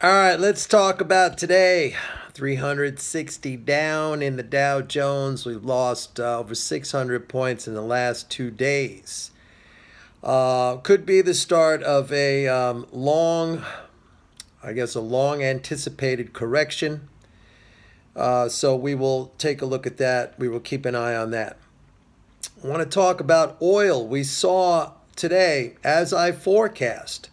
All right, let's talk about today. 360 down in the Dow Jones. We've lost over 600 points in the last 2 days. Could be the start of a long anticipated correction. So we will take a look at that. We will keep an eye on that. I want to talk about oil. We saw today, as I forecast,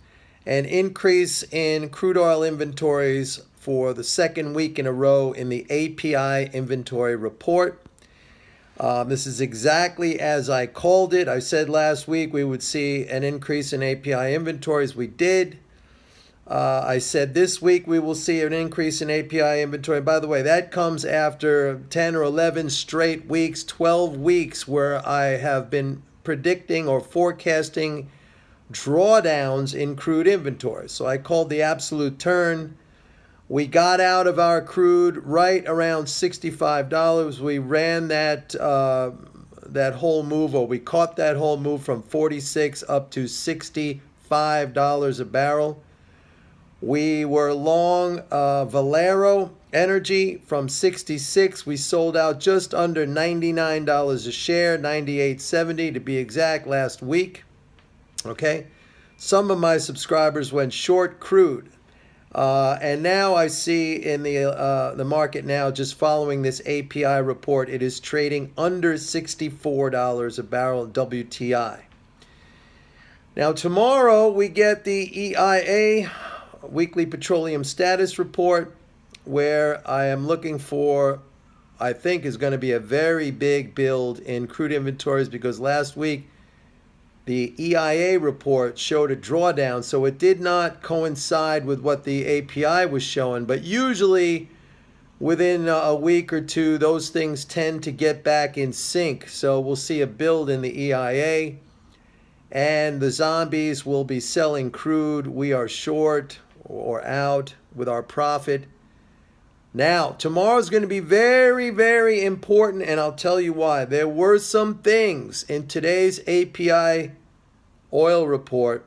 an increase in crude oil inventories for the second week in a row in the API inventory report. This is exactly as I called it. I said last week we would see an increase in API inventories. We did. I said this week we will see an increase in API inventory. By the way, that comes after 10 or 11 straight weeks, 12 weeks where I have been predicting or forecasting drawdowns in crude inventories. So I called the absolute turn. We got out of our crude right around $65. We ran that whole move, or we caught that whole move from 46 up to $65 a barrel. We were long Valero Energy from 66. We sold out just under $99 a share, $98.70 to be exact, last week. Okay, some of my subscribers went short crude, and now I see in the market now, just following this API report, it is trading under $64 a barrel WTI. Now tomorrow we get the EIA weekly petroleum status report, where I am looking for, I think, is going to be a very big build in crude inventories, because last week the EIA report showed a drawdown, so it did not coincide with what the API was showing. But usually within a week or two, those things tend to get back in sync. So we'll see a build in the EIA, and the zombies will be selling crude. We are short or out with our profit. Now, tomorrow's going to be very, very important, and I'll tell you why. There were some things in today's API oil report,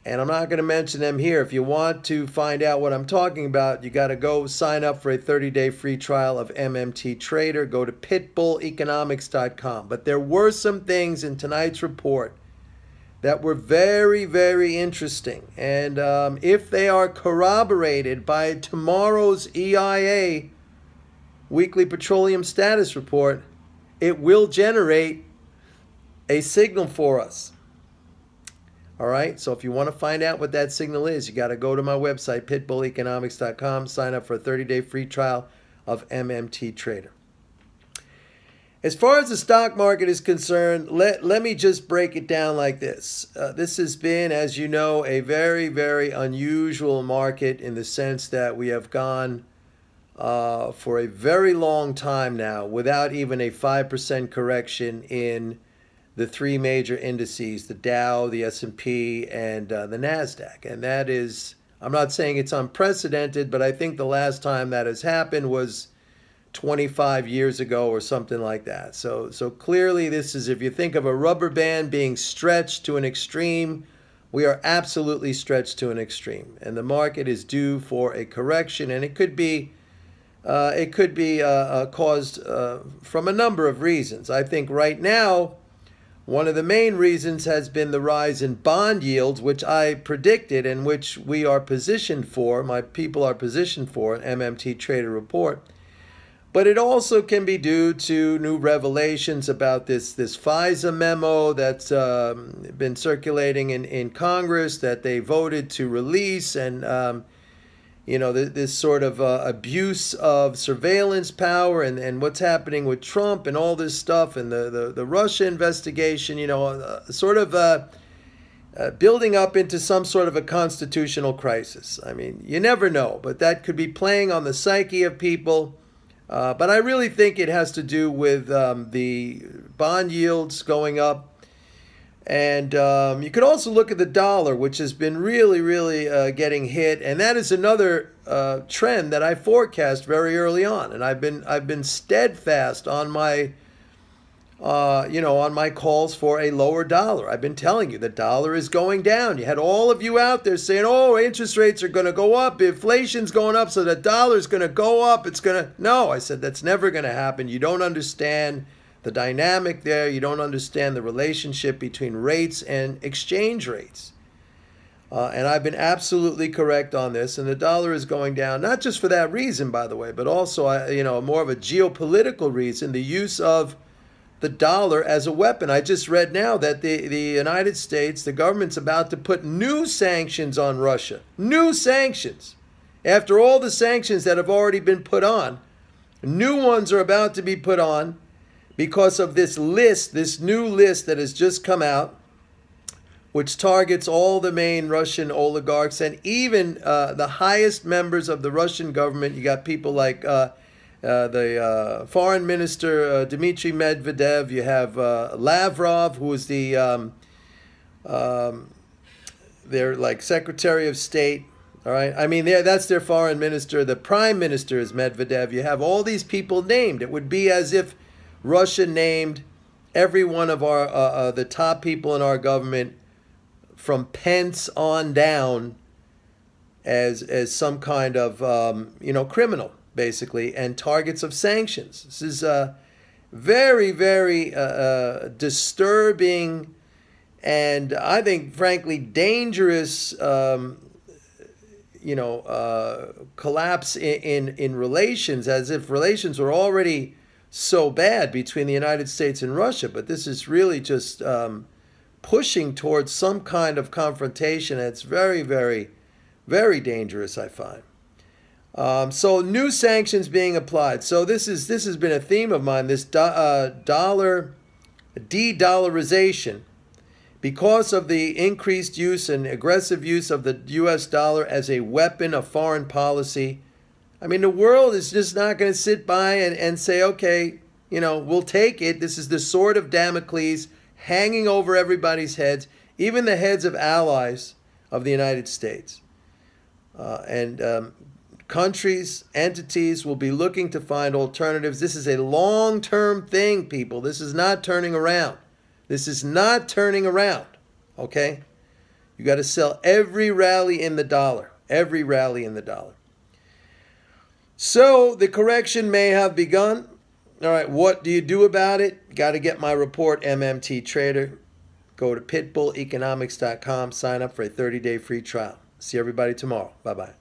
and I'm not going to mention them here. If you want to find out what I'm talking about, you got to go sign up for a 30-day free trial of MMT Trader. Go to pitbulleconomics.com. But there were some things in tonight's report that were very, very interesting. And if they are corroborated by tomorrow's EIA weekly petroleum status report, it will generate a signal for us. All right, so if you want to find out what that signal is, you got to go to my website, pitbulleconomics.com, sign up for a 30-day free trial of MMT Trader. As far as the stock market is concerned, let me just break it down like this. This has been, as you know, a very, very unusual market, in the sense that we have gone for a very long time now without even a 5% correction in the three major indices, the Dow, the S&P, and the NASDAQ. And that is, I'm not saying it's unprecedented, but I think the last time that has happened was 25 years ago or something like that. So clearly this is, if you think of a rubber band being stretched to an extreme, we are absolutely stretched to an extreme. And the market is due for a correction, and it could be caused from a number of reasons. I think right now, one of the main reasons has been the rise in bond yields, which I predicted and which we are positioned for, my people are positioned for, an MMT Trader report. But it also can be due to new revelations about this FISA memo that's been circulating in Congress that they voted to release, and this sort of abuse of surveillance power, and what's happening with Trump and all this stuff, and the Russia investigation, building up into some sort of a constitutional crisis. I mean, you never know, but that could be playing on the psyche of people. But I really think it has to do with the bond yields going up. And you could also look at the dollar, which has been really, really getting hit. And that is another trend that I forecast very early on. And I've been steadfast on my on my calls for a lower dollar. I've been telling you the dollar is going down. You had all of you out there saying, oh, interest rates are going to go up. Inflation's going up, so the dollar's going to go up. No, I said, that's never going to happen. You don't understand the dynamic there. You don't understand the relationship between rates and exchange rates. And I've been absolutely correct on this. And the dollar is going down, not just for that reason, by the way, but also, more of a geopolitical reason, the use of the dollar as a weapon. I just read now that the United States, the government's about to put new sanctions on Russia. New sanctions. After all the sanctions that have already been put on, new ones are about to be put on because of this new list that has just come out, which targets all the main Russian oligarchs and even the highest members of the Russian government. You got people like the foreign minister, Dmitry Medvedev. You have Lavrov, who is their like Secretary of State. All right. I mean, that's their foreign minister. The prime minister is Medvedev. You have all these people named. It would be as if Russia named every one of our the top people in our government from Pence on down as some kind of criminal, basically, and targets of sanctions. This is very, very disturbing and I think, frankly, dangerous, collapse in relations, as if relations were already so bad between the United States and Russia. But this is really just pushing towards some kind of confrontation. And it's very, very, very dangerous, I find. So new sanctions being applied. So this has been a theme of mine, this dollar de-dollarization, because of the increased use and aggressive use of the U.S. dollar as a weapon of foreign policy. I mean, the world is just not going to sit by and say, okay, we'll take it. This is the sword of Damocles hanging over everybody's heads, even the heads of allies of the United States. Countries, entities will be looking to find alternatives. This is a long-term thing, people. This is not turning around. This is not turning around, okay? You got to sell every rally in the dollar, every rally in the dollar. So the correction may have begun. All right, what do you do about it? Got to get my report, MMT Trader. Go to pitbulleconomics.com, sign up for a 30-day free trial. See everybody tomorrow. Bye-bye.